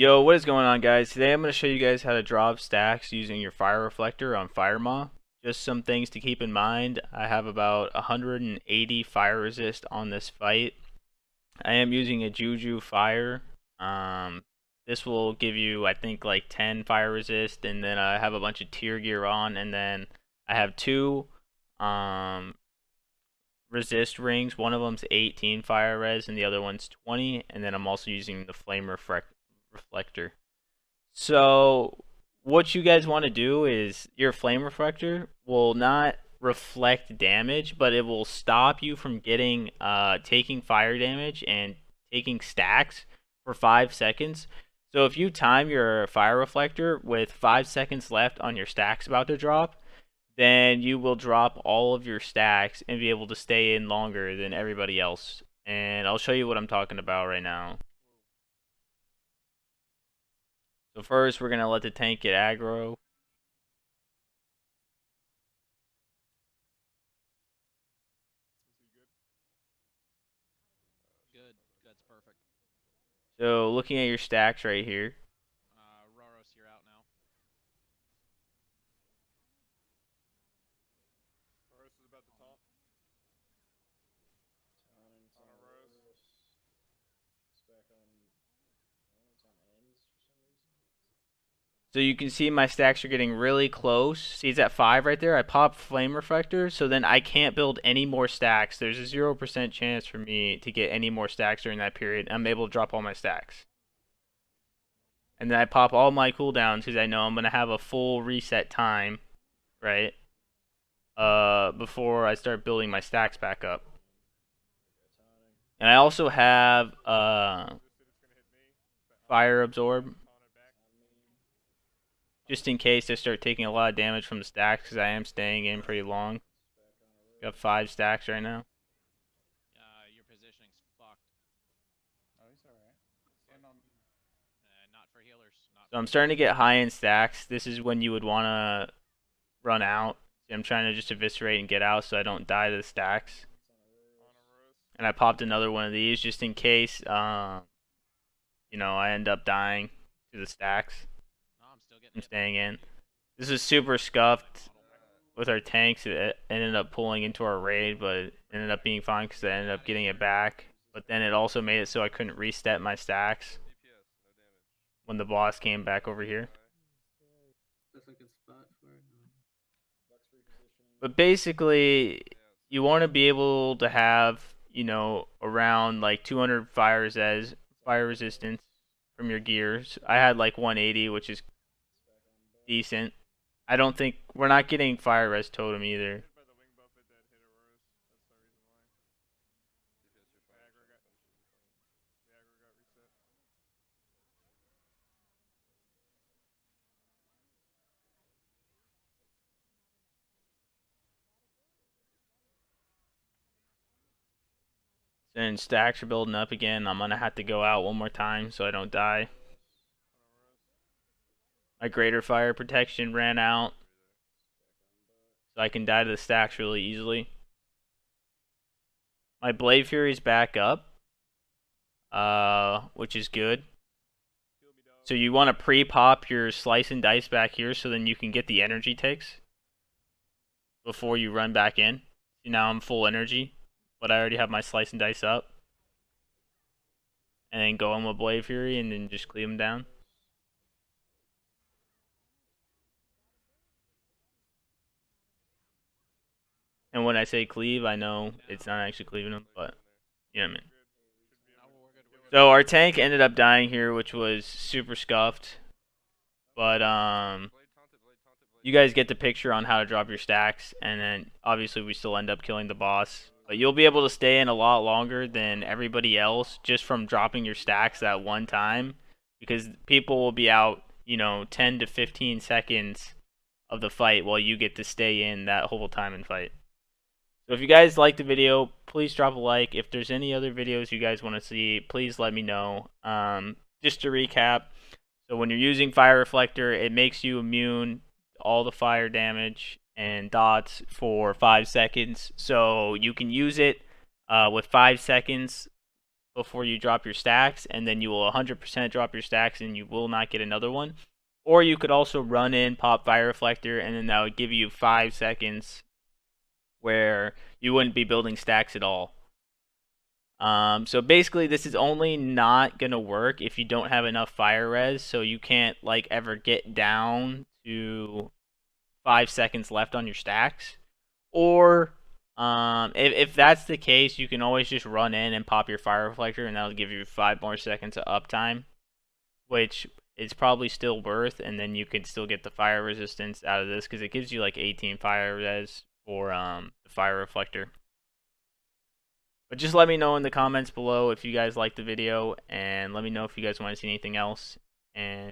Yo, what is going on, guys? Today I'm going to show you guys how to drop stacks using your fire reflector on Firemaw. Just some things to keep in mind. I have about 180 fire resist on this fight. I am using a Juju fire. This will give you, I think, like 10 fire resist, and then I have a bunch of tier gear on, and then I have two resist rings. One of them's 18 fire res, and the other one's 20, and then I'm also using the flame reflector. So what you guys want to do is your flame reflector will not reflect damage, but it will stop you from getting taking fire damage and taking stacks for 5 seconds. So if you time your fire reflector with 5 seconds left on your stacks about to drop, then you will drop all of your stacks and be able to stay in longer than everybody else. And I'll show you what I'm talking about right now. So first, we're going to let the tank get aggro. Good. That's perfect. So looking at your stacks right here. Roros, you're out now. Roros is about to taunt. On a Roros. It's back on. It's on ends for some reason. So you can see my stacks are getting really close. See, it's at 5 right there. I pop flame reflector, so then I can't build any more stacks. There's a 0% chance for me to get any more stacks during that period. I'm able to drop all my stacks. And then I pop all my cooldowns because I know I'm going to have a full reset time, right? Before I start building my stacks back up. And I also have fire absorb, just in case I start taking a lot of damage from the stacks, because I am staying in pretty long. Got 5 stacks right now. Your positioning's fucked. Oh, he's alright. Stand on. Not for healers. So I'm starting to get high in stacks. This is when you would want to run out. See, I'm trying to just eviscerate and get out so I don't die to the stacks. And I popped another one of these just in case, you know, I end up dying to the stacks. No, I'm still getting. I'm staying in. This is super scuffed with our tanks. It ended up pulling into our raid, but it ended up being fine because I ended up getting it back. But then it also made it so I couldn't reset my stacks when the boss came back over here. That's a good spot for it. But basically, you want to be able to have, you know, around like 200 fire resistance from your gears. I had like 180, which is decent. I don't think we're not getting fire res totem either. And stacks are building up again. I'm gonna have to go out one more time so I don't die. My greater fire protection ran out, so I can die to the stacks really easily. My Blade Fury's back up, which is good. So you want to pre-pop your slice and dice back here so then you can get the energy ticks before you run back in. See, now I'm full energy, but I already have my slice and dice up. And then go in with Blade Fury and then just cleave them down. And when I say cleave, I know it's not actually cleaving them, but you know what I mean. So our tank ended up dying here, which was super scuffed. But you guys get the picture on how to drop your stacks, and then obviously we still end up killing the boss. But you'll be able to stay in a lot longer than everybody else just from dropping your stacks at one time, because people will be out, you know, 10 to 15 seconds of the fight while you get to stay in that whole time and fight. So if you guys liked the video, please drop a like. If there's any other videos you guys want to see, please let me know. Just to recap, so when you're using Fire Reflector, it makes you immune to all the fire damage and dots for 5 seconds. So you can use it with 5 seconds before you drop your stacks, and then you will 100% drop your stacks and you will not get another one. Or you could also run in, pop Fire Reflector, and then that would give you 5 seconds where you wouldn't be building stacks at all. So basically, this is only not going to work if you don't have enough fire res, so you can't like ever get down to 5 seconds left on your stacks. Or if that's the case, you can always just run in and pop your Fire Reflector, and that'll give you 5 more seconds of uptime, which is probably still worth, and then you can still get the fire resistance out of this, because it gives you like 18 fire res for the Fire Reflector. But just let me know in the comments below if you guys liked the video, and let me know if you guys want to see anything else. And